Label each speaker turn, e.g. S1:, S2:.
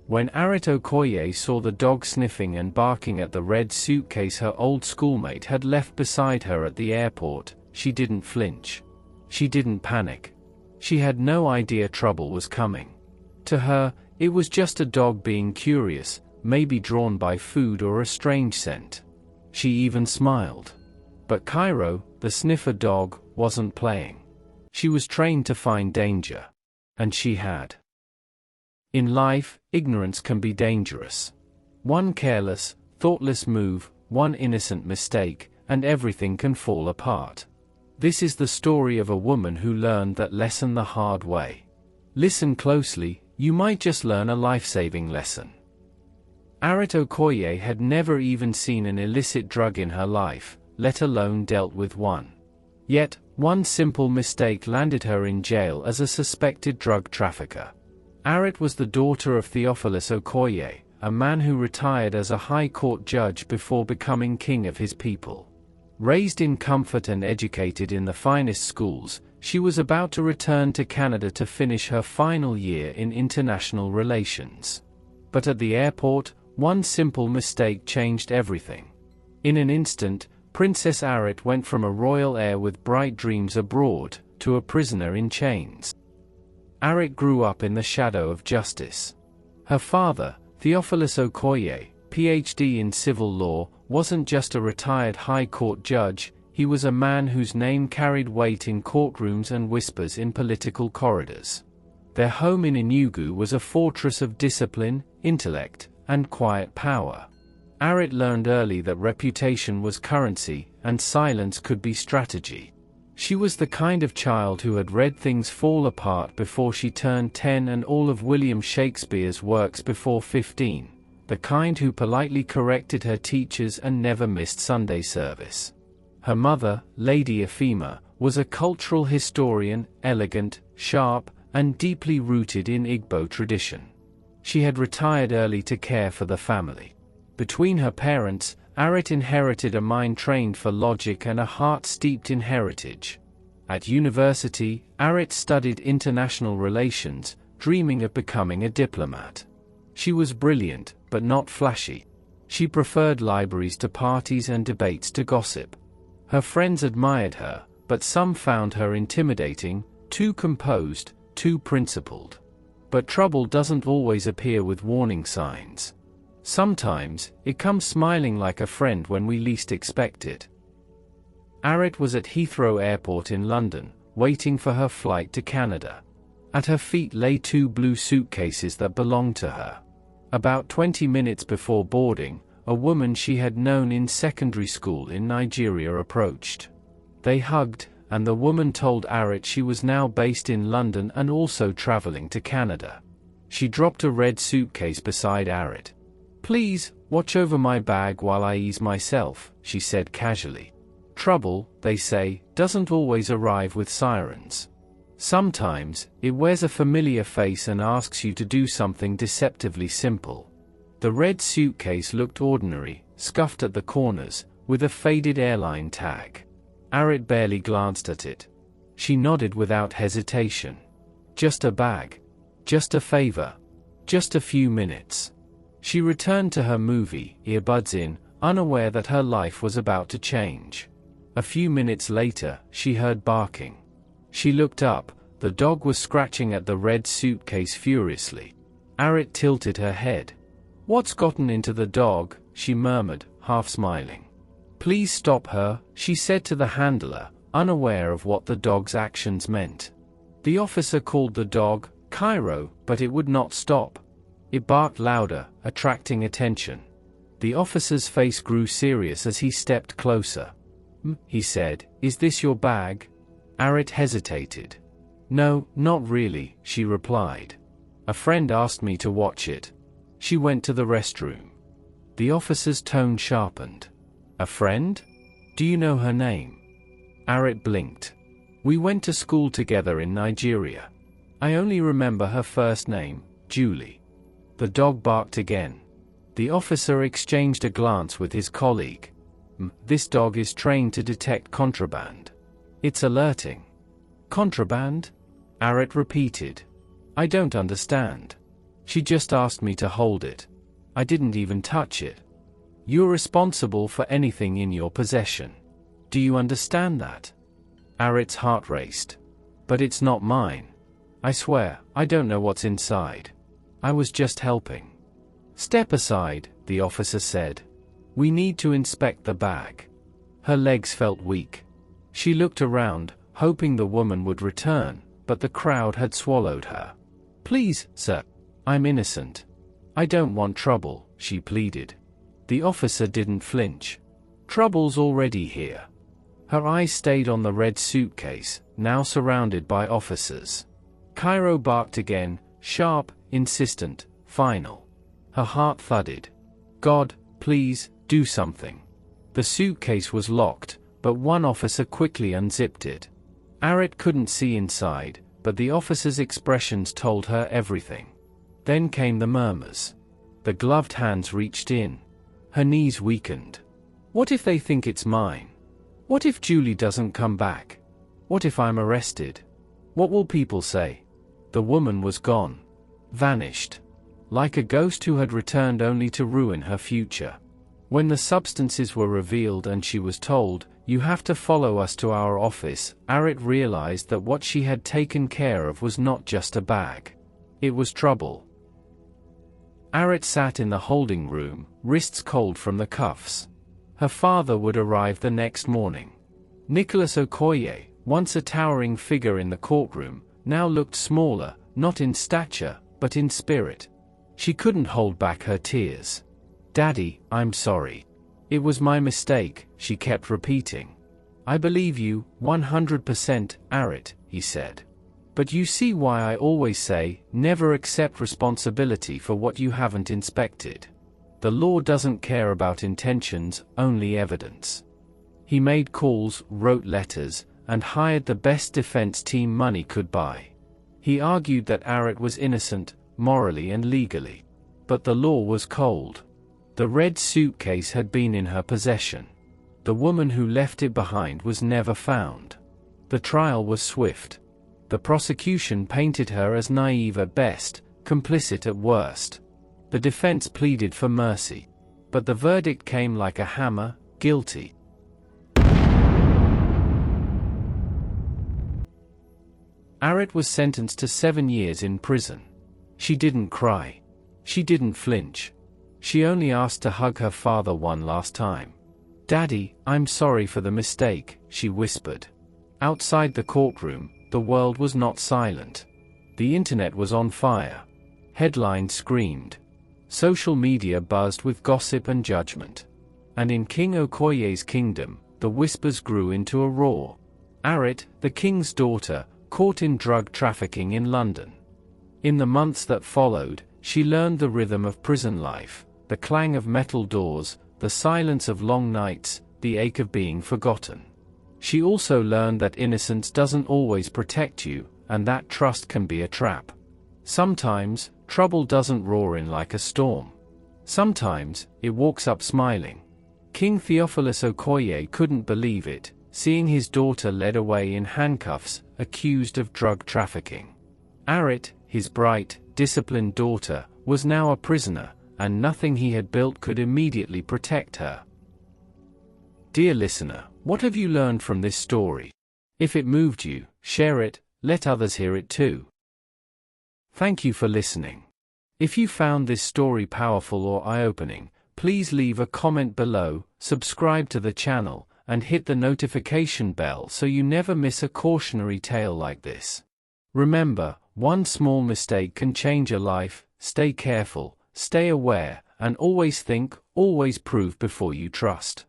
S1: When Arit Okoye saw the dog sniffing and barking at the red suitcase her old schoolmate had left beside her at the airport, she didn't flinch. She didn't panic. She had no idea trouble was coming. To her, it was just a dog being curious, maybe drawn by food or a strange scent. She even smiled. But Cairo, the sniffer dog, wasn't playing. She was trained to find danger. And she had. In life, ignorance can be dangerous. One careless, thoughtless move, one innocent mistake, and everything can fall apart. This is the story of a woman who learned that lesson the hard way. Listen closely, you might just learn a life-saving lesson. Arit Okoye had never even seen an illicit drug in her life, let alone dealt with one. Yet, one simple mistake landed her in jail as a suspected drug trafficker. Arit was the daughter of Theophilus Okoye, a man who retired as a high court judge before becoming king of his people. Raised in comfort and educated in the finest schools, she was about to return to Canada to finish her final year in international relations. But at the airport, one simple mistake changed everything. In an instant, Princess Arit went from a royal heir with bright dreams abroad, to a prisoner in chains. Arit grew up in the shadow of justice. Her father, Theophilus Okoye, PhD in civil law, wasn't just a retired high court judge, he was a man whose name carried weight in courtrooms and whispers in political corridors. Their home in Enugu was a fortress of discipline, intellect, and quiet power. Arit learned early that reputation was currency, and silence could be strategy. She was the kind of child who had read things fall apart before she turned 10 and all of William Shakespeare's works before 15, the kind who politely corrected her teachers and never missed Sunday service. Her mother, Lady Ephema, was a cultural historian, elegant, sharp, and deeply rooted in Igbo tradition. She had retired early to care for the family. Between her parents, Arit inherited a mind trained for logic and a heart steeped in heritage. At university, Arit studied international relations, dreaming of becoming a diplomat. She was brilliant, but not flashy. She preferred libraries to parties and debates to gossip. Her friends admired her, but some found her intimidating, too composed, too principled. But trouble doesn't always appear with warning signs. Sometimes, it comes smiling like a friend when we least expect it. Arit was at Heathrow Airport in London, waiting for her flight to Canada. At her feet lay 2 blue suitcases that belonged to her. About 20 minutes before boarding, a woman she had known in secondary school in Nigeria approached. They hugged, and the woman told Arit she was now based in London and also traveling to Canada. She dropped a red suitcase beside Arit. "Please, watch over my bag while I ease myself," she said casually. Trouble, they say, doesn't always arrive with sirens. Sometimes, it wears a familiar face and asks you to do something deceptively simple. The red suitcase looked ordinary, scuffed at the corners, with a faded airline tag. Arit barely glanced at it. She nodded without hesitation. Just a bag. Just a favor. Just a few minutes. She returned to her movie, earbuds in, unaware that her life was about to change. A few minutes later, she heard barking. She looked up, the dog was scratching at the red suitcase furiously. Arit tilted her head. "What's gotten into the dog?" she murmured, half smiling. "Please stop her," she said to the handler, unaware of what the dog's actions meant. The officer called the dog Cairo, but it would not stop. It barked louder, attracting attention. The officer's face grew serious as he stepped closer. He said, "Is this your bag?" Arit hesitated. "No, not really," she replied. "A friend asked me to watch it." She went to the restroom. The officer's tone sharpened. "A friend? Do you know her name?" Arit blinked. "We went to school together in Nigeria. I only remember her first name, Julie." The dog barked again. The officer exchanged a glance with his colleague. "This dog is trained to detect contraband. It's alerting." "Contraband?" Arit repeated. "I don't understand." She just asked me to hold it. I didn't even touch it. You're responsible for anything in your possession. Do you understand that? Arit's heart raced. But it's not mine. I swear, I don't know what's inside. I was just helping. Step aside, the officer said. We need to inspect the bag. Her legs felt weak. She looked around, hoping the woman would return, but the crowd had swallowed her. Please, sir. I'm innocent. I don't want trouble, she pleaded. The officer didn't flinch. Trouble's already here. Her eyes stayed on the red suitcase, now surrounded by officers. Cairo barked again, sharp, insistent, final. Her heart thudded. God, please, do something. The suitcase was locked, but one officer quickly unzipped it. Arit couldn't see inside, but the officer's expressions told her everything. Then came the murmurs. The gloved hands reached in. Her knees weakened. What if they think it's mine? What if Julie doesn't come back? What if I'm arrested? What will people say? The woman was gone. Vanished. Like a ghost who had returned only to ruin her future. When the substances were revealed and she was told, "You have to follow us to our office," Arit realized that what she had taken care of was not just a bag. It was trouble. Arit sat in the holding room, wrists cold from the cuffs. Her father would arrive the next morning. Nicholas Okoye, once a towering figure in the courtroom, now looked smaller, not in stature, but in spirit. She couldn't hold back her tears. "Daddy, I'm sorry. It was my mistake," she kept repeating. "I believe you, 100%, Arit," he said. "But you see why I always say, never accept responsibility for what you haven't inspected. The law doesn't care about intentions, only evidence." He made calls, wrote letters, and hired the best defense team money could buy. He argued that Arit was innocent, morally and legally. But the law was cold. The red suitcase had been in her possession. The woman who left it behind was never found. The trial was swift. The prosecution painted her as naive at best, complicit at worst. The defense pleaded for mercy. But the verdict came like a hammer: guilty. Arit was sentenced to 7 years in prison. She didn't cry. She didn't flinch. She only asked to hug her father one last time. "Daddy, I'm sorry for the mistake," she whispered. Outside the courtroom, the world was not silent. The internet was on fire. Headlines screamed. Social media buzzed with gossip and judgment. And in King Okoye's kingdom, the whispers grew into a roar. Arit, the king's daughter, caught in drug trafficking in London. In the months that followed, she learned the rhythm of prison life, the clang of metal doors, the silence of long nights, the ache of being forgotten. She also learned that innocence doesn't always protect you, and that trust can be a trap. Sometimes, trouble doesn't roar in like a storm. Sometimes, it walks up smiling. King Theophilus Okoye couldn't believe it, seeing his daughter led away in handcuffs, accused of drug trafficking. Arit, his bright, disciplined daughter, was now a prisoner, and nothing he had built could immediately protect her. Dear listener, what have you learned from this story? If it moved you, share it, let others hear it too. Thank you for listening. If you found this story powerful or eye-opening, please leave a comment below, subscribe to the channel, and hit the notification bell so you never miss a cautionary tale like this. Remember, one small mistake can change a life. Stay careful, stay aware, and always think, always prove before you trust.